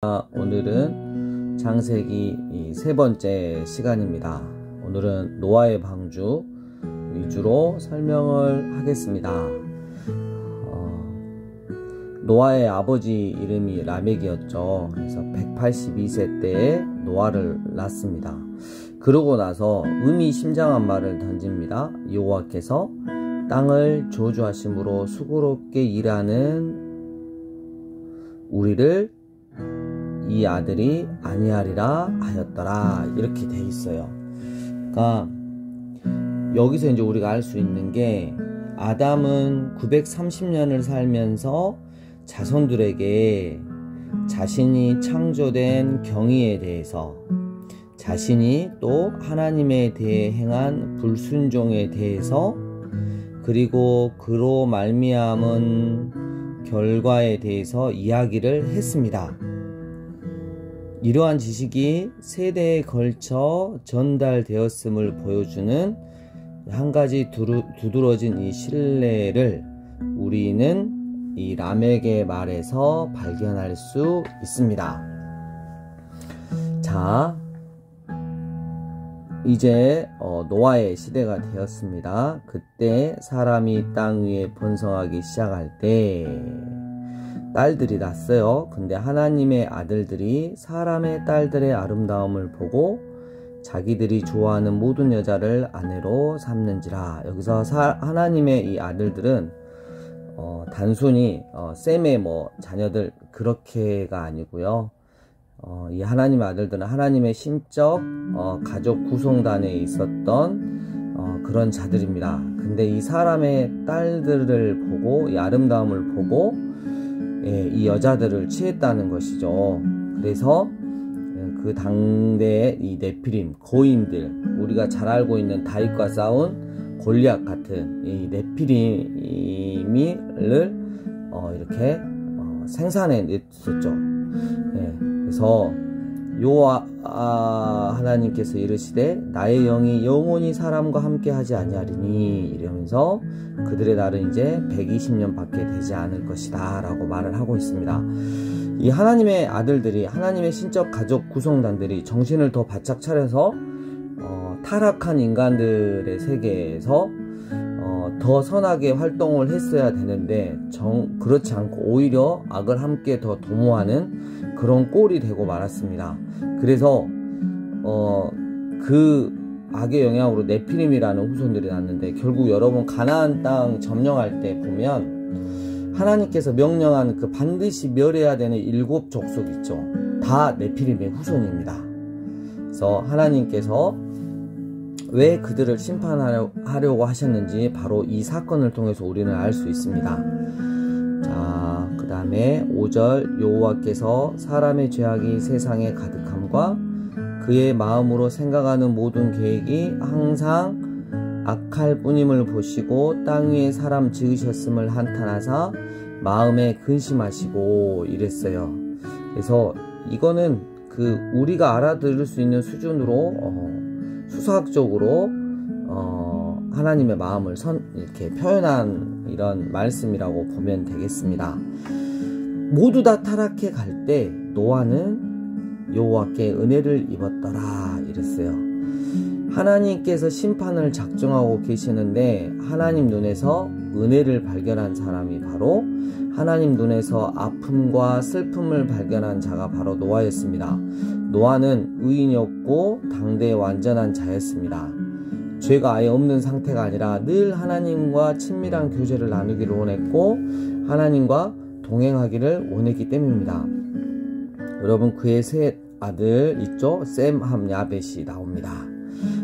오늘은 창세기 세 번째 시간입니다. 오늘은 노아의 방주 위주로 설명을 하겠습니다. 노아의 아버지 이름이 라멕이었죠. 그래서 182세 때에 노아를 낳습니다. 그러고 나서 의미심장한 말을 던집니다. 여호와께서 땅을 저주하심으로 수고롭게 일하는 우리를 이 아들이 아니하리라 하였더라, 이렇게 돼 있어요. 그러니까 여기서 이제 우리가 알 수 있는 게, 아담은 930년을 살면서 자손들에게 자신이 창조된 경의에 대해서, 자신이 또 하나님에 대해 행한 불순종에 대해서, 그리고 그로 말미암은 결과에 대해서 이야기를 했습니다. 이러한 지식이 세대에 걸쳐 전달되었음을 보여주는 한 가지 두드러진 이 신뢰를 우리는 이 라멕의 말에서 발견할 수 있습니다. 자, 이제 노아의 시대가 되었습니다. 그때 사람이 땅 위에 번성하기 시작할 때 딸들이 났어요. 근데 하나님의 아들들이 사람의 딸들의 아름다움을 보고 자기들이 좋아하는 모든 여자를 아내로 삼는지라. 여기서 하나님의 이 아들들은 단순히 셈의 자녀들 그렇게가 아니고요. 이 하나님의 아들들은 하나님의 신적 가족 구성단에 있었던 그런 자들입니다. 근데 이 사람의 딸들을 보고, 이 아름다움을 보고 이 여자들을 취했다는 것이죠. 그래서 그 당대의 이 네피림, 고인들, 우리가 잘 알고 있는 다윗과 싸운 골리앗 같은 이 네피림을 이렇게 생산해 냈었죠. 그래서 여호와 하나님께서 이르시되 나의 영이 영원히 사람과 함께 하지 아니하리니, 이러면서 그들의 날은 이제 120년 밖에 되지 않을 것이다 라고 말을 하고 있습니다. 이 하나님의 아들들이, 하나님의 신적 가족 구성단들이 정신을 더 바짝 차려서 타락한 인간들의 세계에서 더 선하게 활동을 했어야 되는데 그렇지 않고 오히려 악을 함께 더 도모하는 그런 꼴이 되고 말았습니다. 그래서 그 악의 영향으로 네피림이라는 후손들이 났는데, 결국 여러분 가나안 땅 점령할 때 보면 하나님께서 명령한 그 반드시 멸해야 되는 7 족속 있죠. 다 네피림의 후손입니다. 그래서 하나님께서 왜 그들을 심판하려고 하셨는지 바로 이 사건을 통해서 우리는 알 수 있습니다. 자, 그 다음에 5절, 여호와께서 사람의 죄악이 세상에 가득함과 그의 마음으로 생각하는 모든 계획이 항상 악할 뿐임을 보시고 땅 위에 사람 지으셨음을 한탄하사 마음에 근심하시고 이랬어요. 그래서 이거는 우리가 알아들을 수 있는 수준으로 수사학적으로 하나님의 마음을 이렇게 표현한 이런 말씀이라고 보면 되겠습니다. 모두 다 타락해 갈 때 노아는 여호와께 은혜를 입었더라, 이랬어요. 하나님께서 심판을 작정하고 계시는데 하나님 눈에서 은혜를 발견한 사람이 바로, 하나님 눈에서 아픔과 슬픔을 발견한 자가 바로 노아였습니다. 노아는 의인이었고 당대의 완전한 자였습니다. 죄가 아예 없는 상태가 아니라 늘 하나님과 친밀한 교제를 나누기를 원했고 하나님과 동행하기를 원했기 때문입니다. 여러분, 그의 세 아들 있죠? 셈, 함, 야벳이 나옵니다.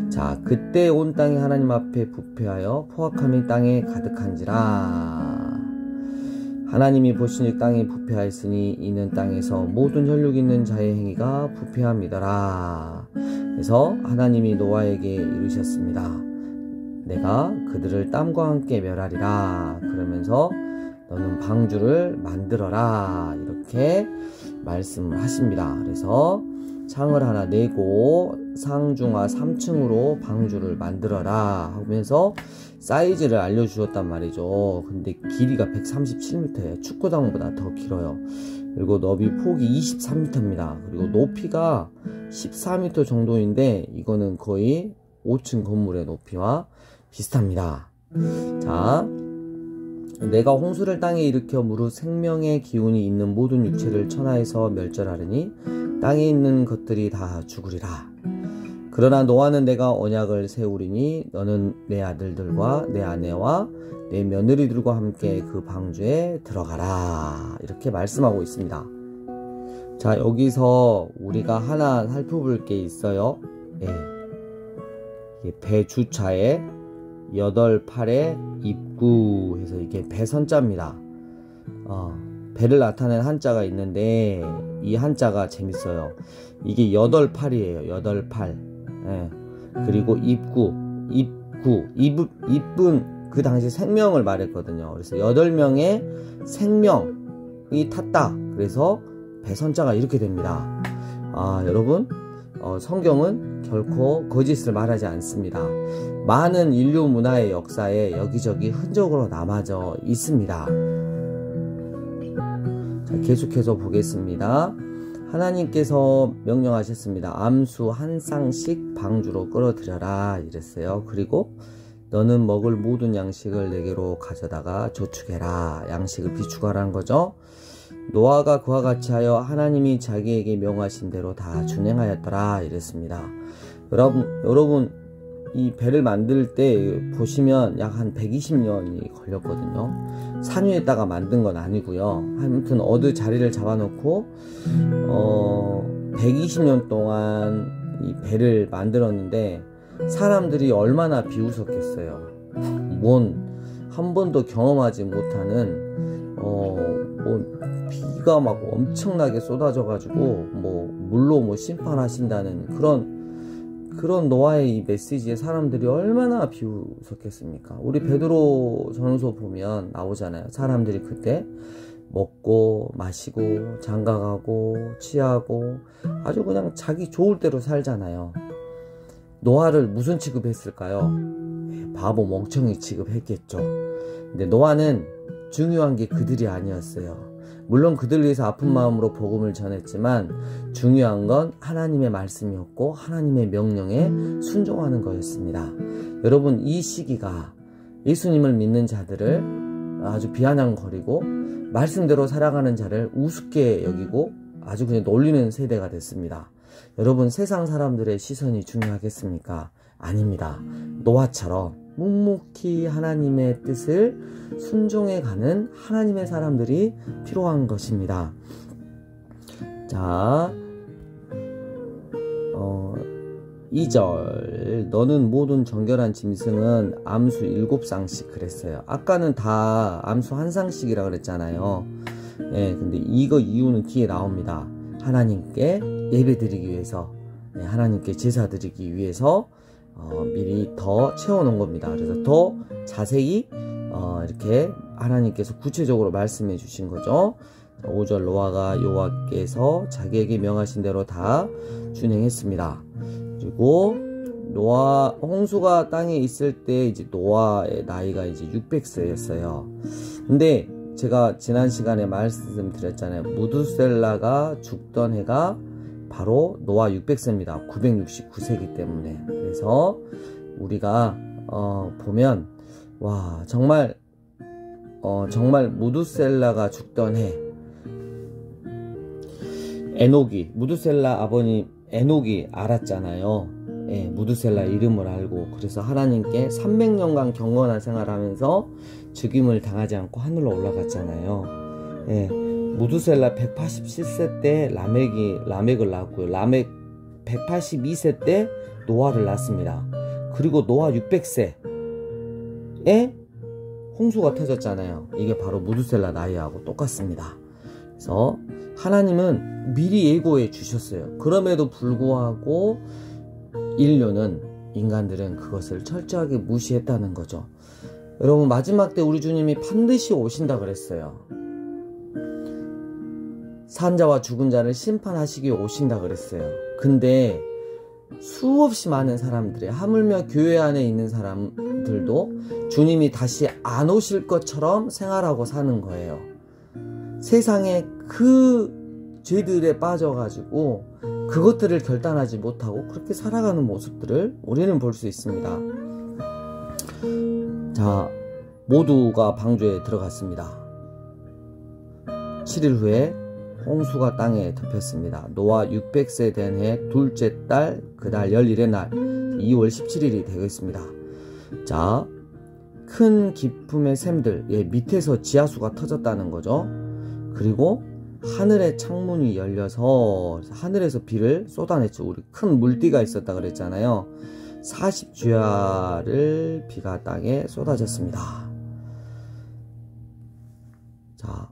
자, 그때 온 땅이 하나님 앞에 부패하여 포악함이 땅에 가득한지라. 하나님이 보시니 땅이 부패하였으니 이는 땅에서 모든 혈육 있는 자의 행위가 부패함이더라. 그래서 하나님이 노아에게 이르셨습니다. 내가 그들을 땀과 함께 멸하리라. 그러면서 너는 방주를 만들어라, 이렇게 말씀을 하십니다. 그래서 창을 하나 내고 상중하 3층으로 방주를 만들어라 하면서 사이즈를 알려주셨단 말이죠. 근데 길이가 137m예요. 축구장보다 더 길어요. 그리고 너비 폭이 23m입니다. 그리고 높이가 14m 정도인데 이거는 거의 5층 건물의 높이와 비슷합니다. 자, 내가 홍수를 땅에 일으켜 무릇 생명의 기운이 있는 모든 육체를 천하에서 멸절하리니 땅에 있는 것들이 다 죽으리라. 그러나 노아는 내가 언약을 세우리니 너는 내 아들들과 내 아내와 내 며느리들과 함께 그 방주에 들어가라. 이렇게 말씀하고 있습니다. 자, 여기서 우리가 하나 살펴볼 게 있어요. 이게 배 주차에 8, 8에 입구 해서 이게 배선자입니다. 배를 나타낸 한자가 있는데 이 한자가 재밌어요. 이게 8, 8이에요. 8, 8. 그리고 입은 그 당시 생명을 말했거든요. 그래서 8명의 생명이 탔다. 그래서 배선자가 이렇게 됩니다. 여러분, 성경은 결코 거짓을 말하지 않습니다. 많은 인류 문화의 역사에 여기저기 흔적으로 남아져 있습니다. 자, 계속해서 보겠습니다. 하나님께서 명령하셨습니다. 암수 한 쌍씩 방주로 끌어들여라 이랬어요. 그리고 너는 먹을 모든 양식을 내게로 가져다가 저축해라. 양식을 비축하라는 거죠. 노아가 그와 같이 하여 하나님이 자기에게 명하신 대로 다 준행하였더라 이랬습니다. 여러분 이 배를 만들 때 보시면 약 한 120년이 걸렸거든요. 산 위에다가 만든 건 아니고요. 아무튼 어느 자리를 잡아놓고 120년 동안 이 배를 만들었는데 사람들이 얼마나 비웃었겠어요. 한 번도 경험하지 못하는 비가 막 엄청나게 쏟아져 가지고 물로 심판하신다는 그런 노아의 이 메시지에 사람들이 얼마나 비웃었겠습니까? 우리 베드로 전후서 보면 나오잖아요. 사람들이 그때 먹고 마시고 장가가고 취하고 아주 그냥 자기 좋을 대로 살잖아요. 노아를 무슨 취급했을까요? 바보 멍청이 취급했겠죠. 근데 노아는 중요한 게 그들이 아니었어요. 물론 그들 위해서 아픈 마음으로 복음을 전했지만 중요한 건 하나님의 말씀이었고 하나님의 명령에 순종하는 거였습니다. 여러분, 이 시기가 예수님을 믿는 자들을 아주 비아냥거리고 말씀대로 살아가는 자를 우습게 여기고 아주 그냥 놀리는 세대가 됐습니다. 여러분, 세상 사람들의 시선이 중요하겠습니까? 아닙니다. 노아처럼 묵묵히 하나님의 뜻을 순종해가는 하나님의 사람들이 필요한 것입니다. 자, 2절 너는 모든 정결한 짐승은 암수 7쌍씩 그랬어요. 아까는 다 암수 1쌍씩이라 그랬잖아요. 근데 이유는 뒤에 나옵니다. 하나님께 예배드리기 위해서, 하나님께 제사 드리기 위해서 미리 더 채워놓은 겁니다. 그래서 더 자세히 이렇게 하나님께서 구체적으로 말씀해 주신 거죠. 5절 노아가 여호와께서 자기에게 명하신 대로 다 준행했습니다. 그리고 홍수가 땅에 있을 때 이제 노아의 나이가 이제 600세였어요. 근데 제가 지난 시간에 말씀드렸잖아요. 무두셀라가 죽던 해가 바로 노아 600세입니다. 969세이기 때문에. 그래서 우리가 보면 와, 정말 무두셀라가 죽던 해, 무두셀라 아버님 에녹이 알았잖아요. 무두셀라 이름을 알고, 그래서 하나님께 300년간 경건한 생활하면서 죽임을 당하지 않고 하늘로 올라갔잖아요. 무두셀라 187세 때 라멕을 낳았고요. 라멕 182세 때 노아를 낳습니다. 그리고 노아 600세에 홍수가 터졌잖아요. 이게 바로 무두셀라 나이하고 똑같습니다. 그래서 하나님은 미리 예고해 주셨어요. 그럼에도 불구하고 인간들은 그것을 철저하게 무시했다는 거죠. 여러분, 마지막 때 우리 주님이 반드시 오신다 그랬어요. 산자와 죽은 자를 심판하시기 오신다 그랬어요. 근데 수없이 많은 사람들이, 하물며 교회 안에 있는 사람들도 주님이 다시 안 오실 것처럼 생활하고 사는 거예요. 세상에 그 죄들에 빠져가지고 그것들을 결단하지 못하고 그렇게 살아가는 모습들을 우리는 볼 수 있습니다. 자, 모두가 방주에 들어갔습니다. 7일 후에 홍수가 땅에 덮였습니다. 노아 600세 된 해 둘째 달 그달 11일의 날 2월 17일이 되겠습니다. 자, 큰 기품의 샘들, 밑에서 지하수가 터졌다는 거죠. 그리고 하늘의 창문이 열려서 하늘에서 비를 쏟아냈죠. 우리 큰 물띠가 있었다 그랬잖아요. 40주야를 비가 땅에 쏟아졌습니다. 자,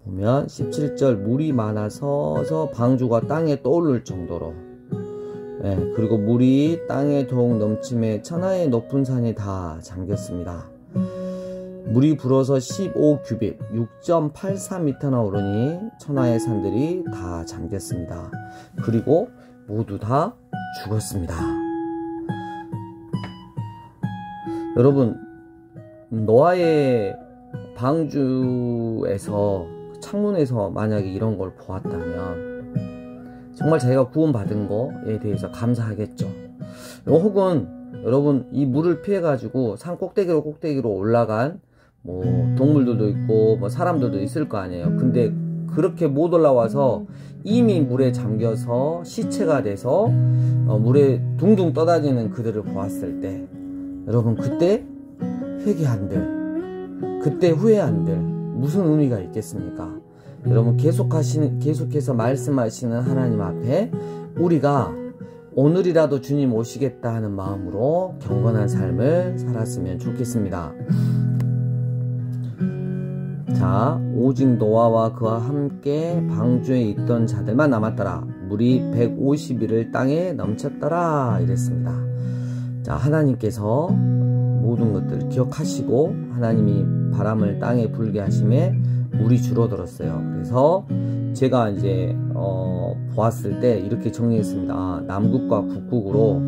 보면 17절 물이 많아서 방주가 땅에 떠오를 정도로, 그리고 물이 땅에 더욱 넘침에 천하의 높은 산이 다 잠겼습니다. 물이 불어서 15규빗 6.84m나 오르니 천하의 산들이 다 잠겼습니다. 그리고 모두 다 죽었습니다. 여러분, 노아의 방주에서 창문에서 만약에 이런 걸 보았다면 정말 자기가 구원받은 거에 대해서 감사하겠죠. 혹은 여러분, 이 물을 피해 가지고 산 꼭대기로 올라간 동물들도 있고 사람들도 있을 거 아니에요. 근데 그렇게 못 올라와서 이미 물에 잠겨서 시체가 돼서 물에 둥둥 떠다니는 그들을 보았을 때, 여러분, 그때 회개한들, 그때 후회한들 무슨 의미가 있겠습니까? 여러분, 계속해서 말씀하시는 하나님 앞에 우리가 오늘이라도 주님 오시겠다 하는 마음으로 경건한 삶을 살았으면 좋겠습니다. 자, 오직 노아와 그와 함께 방주에 있던 자들만 남았더라. 물이 150일을 땅에 넘쳤더라. 이랬습니다. 자, 하나님께서 모든 것들을 기억하시고 하나님이 바람을 땅에 불게 하심에 물이 줄어들었어요. 그래서 제가 이제 보았을 때 이렇게 정리했습니다. 남극과 북극으로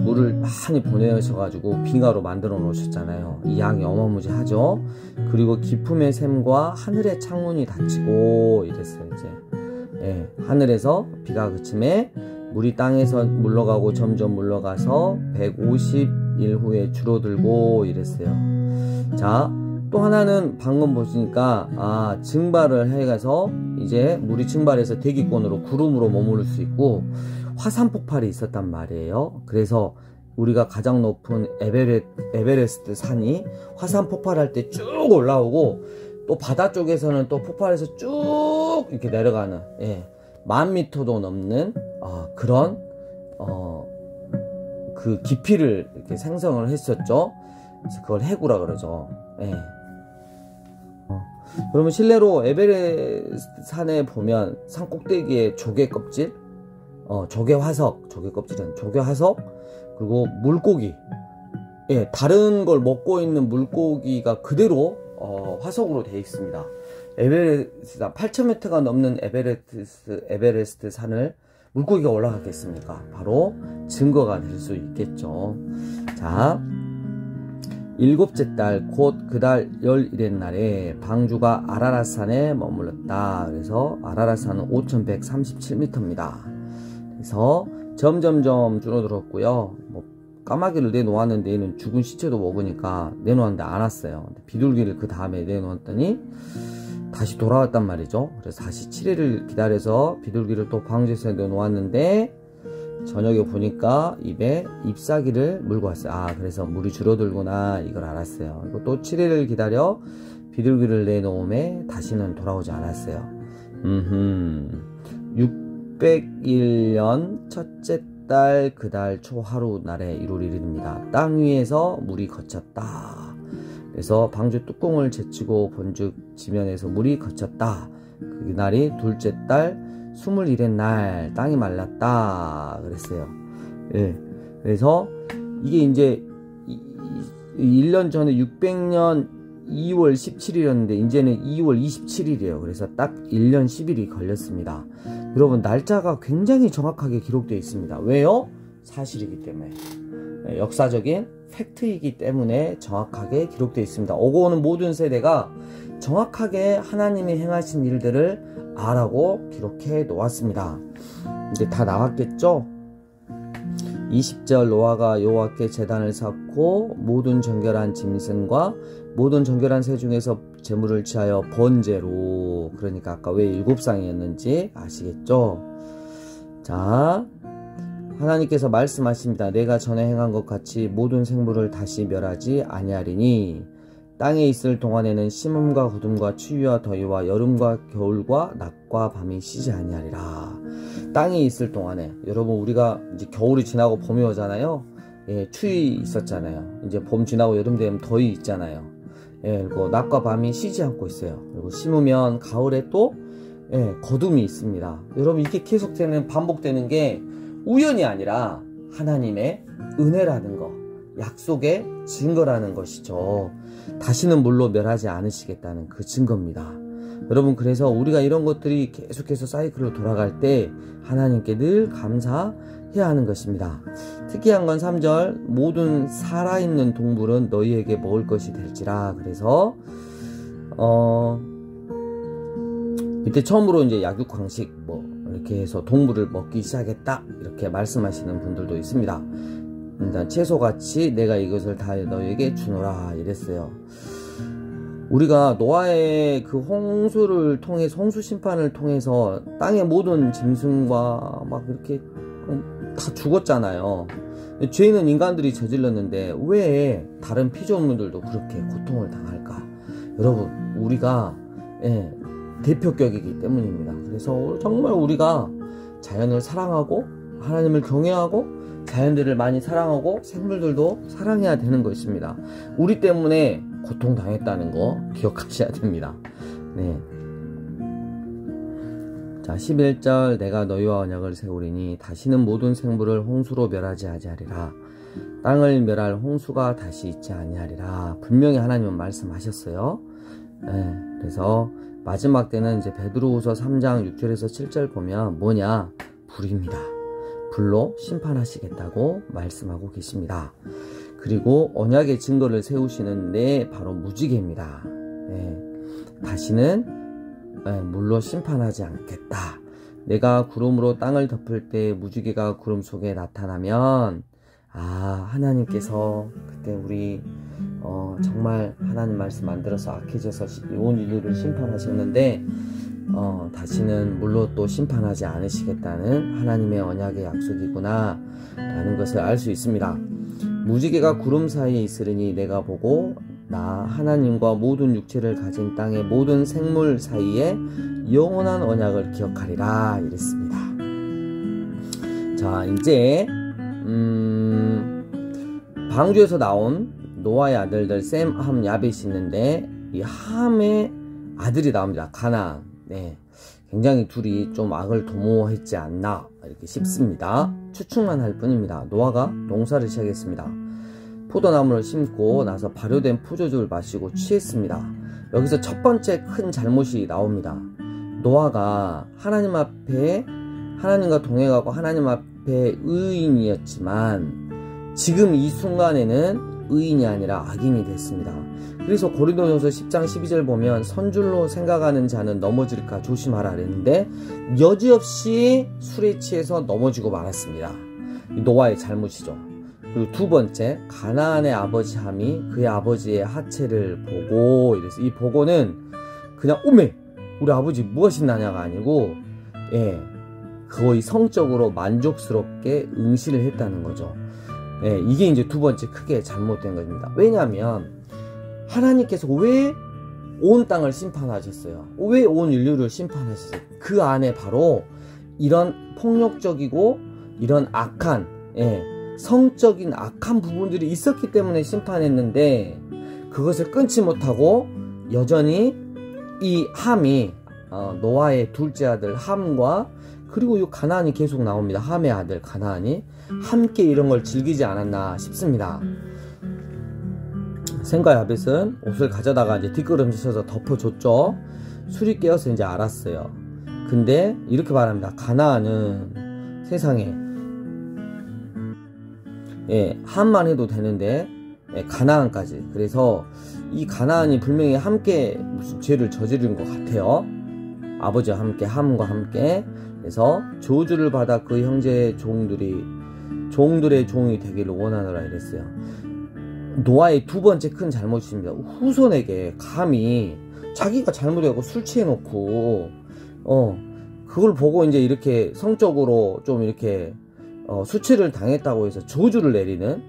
물을 많이 보내셔가지고 빙하로 만들어 놓으셨잖아요. 이 양이 어마무지하죠. 그리고 기품의 샘과 하늘의 창문이 닫히고 이랬어요. 이제 하늘에서 비가 그침에 물이 땅에서 물러가고 점점 물러가서 150일 후에 줄어들고 이랬어요. 자, 또 하나는 방금 보시니까 증발을 해가서 이제 물이 증발해서 대기권으로 구름으로 머무를 수 있고 화산 폭발이 있었단 말이에요. 그래서 우리가 가장 높은 에베레스트 산이 화산 폭발할 때 쭉 올라오고 또 바다 쪽에서는 또 폭발해서 쭉 이렇게 내려가는 10,000m도 넘는 그런 그 깊이를 이렇게 생성을 했었죠. 그래서 그걸 해구라 그러죠. 그러면 실내로 에베레스트 산에 보면 산 꼭대기에 조개 껍질, 조개 화석, 조개 껍질은 조개 화석, 그리고 물고기, 다른 걸 먹고 있는 물고기가 그대로 화석으로 되어 있습니다. 에베레스트 8,000m가 넘는 에베레스트 산을 물고기가 올라갔겠습니까? 바로 증거가 될 수 있겠죠. 자, 7째 달 곧 그달 11일의 날에 방주가 아라랏산에 머물렀다. 그래서 아라랏산은 5,137m입니다. 그래서 점점점 줄어들었고요. 까마귀를 내놓았는데 얘는 죽은 시체도 먹으니까 내놓았는데 안 왔어요. 비둘기를 그 다음에 내놓았더니 다시 돌아왔단 말이죠. 그래서 다시 7일을 기다려서 비둘기를 또 방주에서 내놓았는데 저녁에 보니까 입에 잎사귀를 물고 왔어요. 그래서 물이 줄어들구나 이걸 알았어요. 그리고 또 7일을 기다려 비둘기를 내놓음에 다시는 돌아오지 않았어요. 601년 첫째 달 그달 초하루 날에 1월 1일입니다. 땅 위에서 물이 거쳤다. 그래서 방주 뚜껑을 제치고 본즉 지면에서 물이 거쳤다. 그날이 둘째 달 21의 날 땅이 말랐다 그랬어요. 그래서 이게 이제 1년 전에 600년 2월 17일이었는데 이제는 2월 27일이에요. 그래서 딱 1년 10일이 걸렸습니다. 여러분, 날짜가 굉장히 정확하게 기록되어 있습니다. 왜요? 사실이기 때문에, 역사적인 팩트이기 때문에 정확하게 기록되어 있습니다. 오고 오는 모든 세대가 정확하게 하나님이 행하신 일들을 아라고 기록해 놓았습니다. 이제 다 나왔겠죠? 20절 노아가 여호와께 제단을 쌓고 모든 정결한 짐승과 모든 정결한 새 중에서 제물을 취하여 번제로, 그러니까 아까 왜 7쌍이었는지 아시겠죠? 자, 하나님께서 말씀하십니다. 내가 전에 행한 것 같이 모든 생물을 다시 멸하지 아니하리니 땅에 있을 동안에는 심음과 거둠과 추위와 더위와 여름과 겨울과 낮과 밤이 쉬지 아니하리라. 땅에 있을 동안에, 여러분 우리가 이제 겨울이 지나고 봄이 오잖아요. 예, 추위 있었잖아요. 이제 봄 지나고 여름 되면 더위 있잖아요. 예, 그리고 낮과 밤이 쉬지 않고 있어요. 그리고 심으면 가을에 또 거둠이 있습니다. 여러분 이게 계속되는, 반복되는 게 우연이 아니라 하나님의 은혜라는 거, 약속의 증거라는 것이죠. 다시는 물로 멸하지 않으시겠다는 그 증거입니다. 여러분, 그래서 우리가 이런 것들이 계속해서 사이클로 돌아갈 때 하나님께 늘 감사해야 하는 것입니다. 특이한 건 3절, 모든 살아있는 동물은 너희에게 먹을 것이 될지라. 그래서 이때 처음으로 이제 약육강식 이렇게 해서 동물을 먹기 시작했다, 이렇게 말씀하시는 분들도 있습니다. 일단 채소같이 내가 이것을 다 너에게 주노라 이랬어요. 우리가 노아의 그 홍수를 통해서, 홍수 심판을 통해서 땅의 모든 짐승과 막 이렇게 다 죽었잖아요. 죄는 인간들이 저질렀는데 왜 다른 피조물들도 그렇게 고통을 당할까? 여러분, 우리가 대표격이기 때문입니다. 그래서 정말 우리가 자연을 사랑하고 하나님을 경외하고 자연들을 많이 사랑하고 생물들도 사랑해야 되는 것입니다. 우리 때문에 고통당했다는 거 기억하셔야 됩니다. 네. 자, 11절, 내가 너희와 언약을 세우리니 다시는 모든 생물을 홍수로 멸하지 아니하리라. 땅을 멸할 홍수가 다시 있지 아니하리라. 분명히 하나님은 말씀하셨어요. 네. 그래서 마지막 때는 이제 베드로후서 3장 6절에서 7절 보면 뭐냐? 불입니다. 불로 심판하시겠다고 말씀하고 계십니다. 그리고 언약의 증거를 세우시는 바로 무지개입니다. 다시는 물로 심판하지 않겠다. 내가 구름으로 땅을 덮을 때 무지개가 구름 속에 나타나면 하나님께서 그때 우리 정말 하나님 말씀 만들어서 악해져서 온 인류를 심판하셨는데 다시는 물로 또 심판하지 않으시겠다는 하나님의 언약의 약속이구나 라는 것을 알 수 있습니다. 무지개가 구름 사이에 있으리니 내가 보고 나 하나님과 모든 육체를 가진 땅의 모든 생물 사이에 영원한 언약을 기억하리라 이랬습니다. 자, 이제 방주에서 나온 노아의 아들들 셈, 함, 야벳이 있는데 이 함의 아들이 나옵니다. 가나안. 네, 굉장히 둘이 좀 악을 도모했지 않나 이렇게 싶습니다. 추측만 할 뿐입니다. 노아가 농사를 시작했습니다. 포도나무를 심고 나서 발효된 포도주를 마시고 취했습니다. 여기서 첫 번째 큰 잘못이 나옵니다. 노아가 하나님 앞에, 하나님과 동행하고 하나님 앞에 의인이었지만 지금 이 순간에는 의인이 아니라 악인이 됐습니다. 그래서 고린도전서 10장 12절 보면 선줄로 생각하는 자는 넘어질까 조심하라 그랬는데 여지없이 술에 취해서 넘어지고 말았습니다. 노아의 잘못이죠. 그리고 두 번째, 가나안의 아버지 함이 그의 아버지의 하체를 보고, 이래서 이 보고는 그냥 오메 우리 아버지 무엇이나냐가 아니고 거의 성적으로 만족스럽게 응시를 했다는 거죠. 이게 이제 두 번째 크게 잘못된 겁니다. 왜냐하면 하나님께서 왜 온 땅을 심판하셨어요? 왜 온 인류를 심판하셨어요? 그 안에 바로 이런 폭력적이고 이런 악한 성적인 악한 부분들이 있었기 때문에 심판했는데 그것을 끊지 못하고 여전히 이 함이 노아의 둘째 아들 함과 그리고 이 가나안이 계속 나옵니다. 함의 아들 가나안이 함께 이런 걸 즐기지 않았나 싶습니다. 셈과 야벳은 옷을 가져다가 이제 뒷걸음질 쳐서 덮어줬죠. 술이 깨어서 이제 알았어요. 근데 이렇게 말합니다. 가나안은 세상에 함만 해도 되는데 가나안까지. 그래서 이 가나안이 분명히 함께 무슨 죄를 저지른 것 같아요. 아버지와 함께, 함과 함께. 그래서 저주를 받아 그 형제의 종들의 종이 되기를 원하노라 이랬어요. 노아의 두 번째 큰 잘못입니다. 후손에게 감히 자기가 잘못하고 술 취해놓고 그걸 보고 이제 이렇게 성적으로 좀 이렇게 수치를 당했다고 해서 저주를 내리는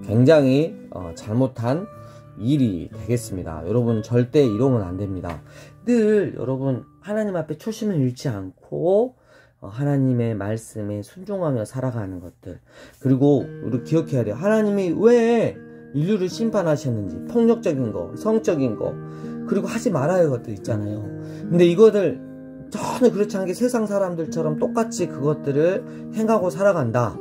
굉장히 잘못한 일이 되겠습니다. 여러분 절대 이러면 안 됩니다. 늘 여러분 하나님 앞에 초심을 잃지 않고 하나님의 말씀에 순종하며 살아가는 것들, 그리고 우리 기억해야 돼요. 하나님이 왜 인류를 심판하셨는지, 폭력적인 거, 성적인 거, 그리고 하지 말아야 할 것들 있잖아요. 근데 이것들 전혀 그렇지 않게 세상 사람들처럼 똑같이 그것들을 행하고 살아간다,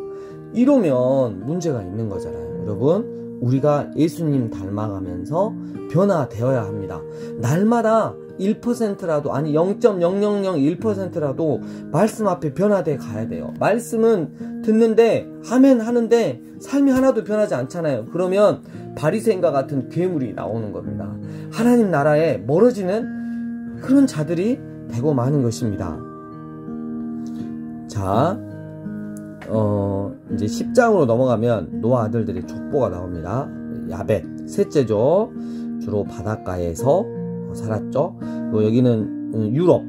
이러면 문제가 있는 거잖아요. 여러분, 우리가 예수님 닮아가면서 변화되어야 합니다. 날마다 1%라도, 아니 0.0001%라도 말씀 앞에 변화돼 가야 돼요. 말씀은 듣는데 하면 하는데 삶이 하나도 변하지 않잖아요. 그러면 바리새인과 같은 괴물이 나오는 겁니다. 하나님 나라에 멀어지는 그런 자들이 되고 마는 것입니다. 자, 이제 10장으로 넘어가면 노아 아들들의 족보가 나옵니다. 야벳, 셋째죠. 주로 바닷가에서 살았죠. 여기는 유럽.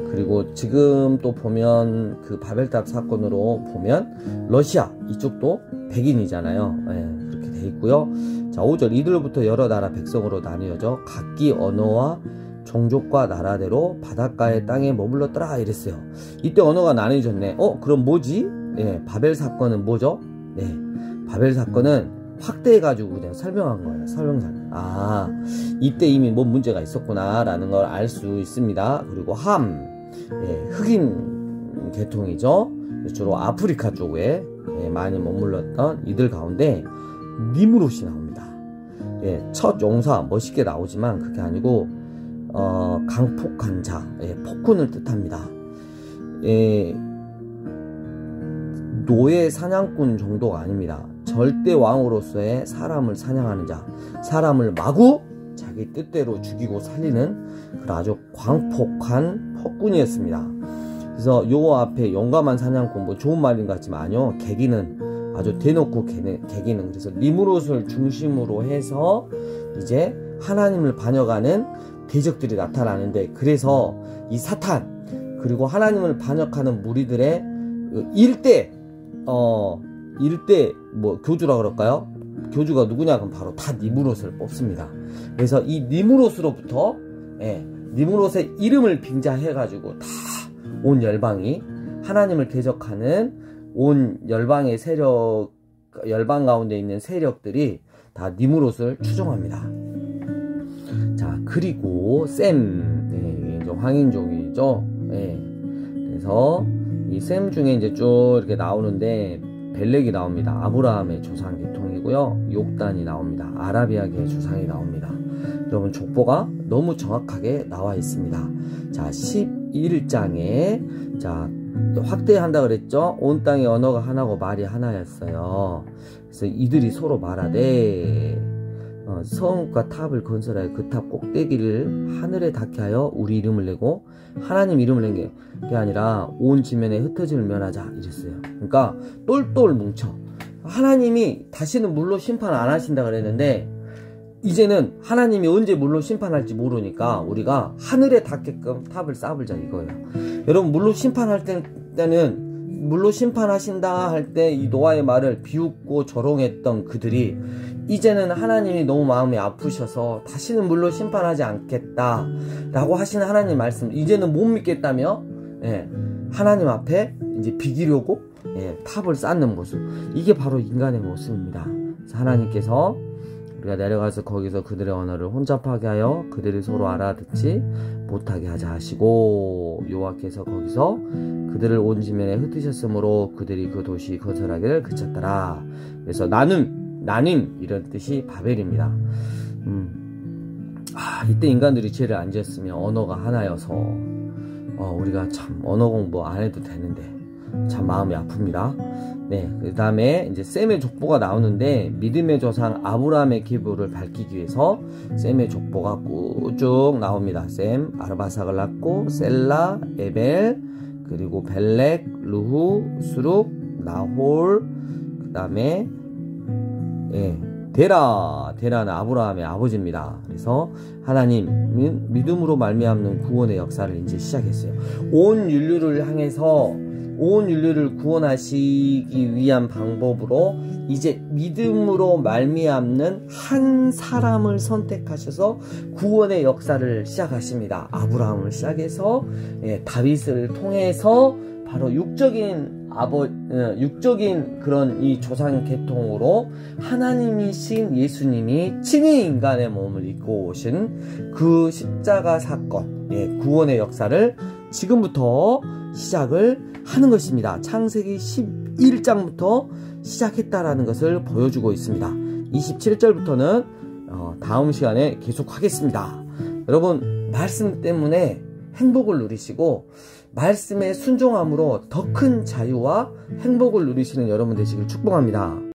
그리고 지금 또 보면 그 바벨탑 사건으로 보면 러시아 이쪽도 백인이잖아요. 그렇게 돼 있고요. 자, 5절 이들로부터 여러 나라 백성으로 나뉘어져 각기 언어와 종족과 나라대로 바닷가의 땅에 머물렀더라 이랬어요. 이때 언어가 나뉘어졌네. 그럼 뭐지? 바벨 사건은 뭐죠? 바벨 사건은 확대해가지고 그냥 설명한 거예요. 설명상. 이때 이미 뭔 문제가 있었구나 라는 걸 알 수 있습니다. 그리고 흑인 계통이죠. 주로 아프리카 쪽에 많이 머물렀던 이들 가운데 니므롯이 나옵니다. 첫 용사 멋있게 나오지만 그게 아니고 강폭한 자, 폭군을 뜻합니다. 노예 사냥꾼 정도가 아닙니다. 절대 왕으로서의 사람을 사냥하는 자, 사람을 마구 자기 뜻대로 죽이고 살리는 그런 아주 광폭한 폭군이었습니다. 그래서 요 앞에 용감한 사냥꾼, 뭐 좋은 말인 것 같지만 아니요, 계기는 아주 대놓고 계기는, 그래서 니므롯을 중심으로 해서 이제 하나님을 반역하는 대적들이 나타나는데, 그래서 이 사탄 그리고 하나님을 반역하는 무리들의 일대 뭐 교주라 그럴까요? 교주가 누구냐? 그럼 바로 다 니므롯을 뽑습니다. 그래서 이 니므롯으로부터 니므롯의 이름을 빙자해 가지고 다 온 열방이 하나님을 대적하는 온 열방의 열방 가운데 있는 세력들이 다 니므롯을 추종합니다. 자, 그리고 셈, 이제 황인족이죠. 그래서 이 셈 중에 이제 쭉 이렇게 나오는데 벨렉이 나옵니다. 아브라함의 조상 계통이고요. 욕단이 나옵니다. 아라비아계의 조상이 나옵니다. 여러분, 족보가 너무 정확하게 나와 있습니다. 자, 11장에 자, 확대한다 그랬죠. 온 땅의 언어가 하나고 말이 하나였어요. 그래서 이들이 서로 말하되 성읍과 탑을 건설하여 그 탑 꼭대기를 하늘에 닿게 하여 우리 이름을 내고, 하나님 이름을 낸 게 아니라 온 지면에 흩어짐을 면하자 이랬어요. 그러니까 똘똘 뭉쳐. 하나님이 다시는 물로 심판 안 하신다 그랬는데, 이제는 하나님이 언제 물로 심판할지 모르니까 우리가 하늘에 닿게끔 탑을 쌓아보자 이거예요. 여러분, 물로 심판할 때는 물로 심판하신다 할 때 이 노아의 말을 비웃고 조롱했던 그들이 이제는 하나님이 너무 마음이 아프셔서 다시는 물로 심판하지 않겠다 라고 하시는 하나님 말씀, 이제는 못 믿겠다며 하나님 앞에 이제 비기려고 탑을 쌓는 모습, 이게 바로 인간의 모습입니다. 그래서 하나님께서 우리가 내려가서 거기서 그들의 언어를 혼잡하게 하여 그들이 서로 알아듣지 못하게 하자 하시고, 여호와께서 거기서 그들을 온 지면에 흩으셨으므로 그들이 그 도시 건설하기를 그쳤더라. 그래서 나눔 이런 뜻이 바벨입니다. 이때 인간들이 죄를 안 지었으면 언어가 하나여서 우리가 참 언어 공부 안 해도 되는데 참 마음이 아픕니다. 네, 그 다음에 이제 셈의 족보가 나오는데 믿음의 조상 아브라함의 기부를 밝히기 위해서 셈의 족보가 쭉 나옵니다. 셈, 아르바삭을 낳고 셀라, 에벨, 그리고 벨렉, 루후, 수룩, 나홀, 그 다음에 데라는 아브라함의 아버지입니다. 그래서 하나님은 믿음으로 말미암는 구원의 역사를 이제 시작했어요. 온 인류를 향해서 온 인류를 구원하시기 위한 방법으로 이제 믿음으로 말미암는 한 사람을 선택하셔서 구원의 역사를 시작하십니다. 아브라함을 시작해서 다윗을 통해서 바로 육적인 그런 이 조상 계통으로 하나님이신 예수님이 친히 인간의 몸을 입고 오신 그 십자가 사건, 구원의 역사를 지금부터 시작을 하는 것입니다. 창세기 11장부터 시작했다라는 것을 보여주고 있습니다. 27절부터는 다음 시간에 계속하겠습니다. 여러분, 말씀 때문에 행복을 누리시고 말씀의 순종함으로 더 큰 자유와 행복을 누리시는 여러분 되시길 축복합니다.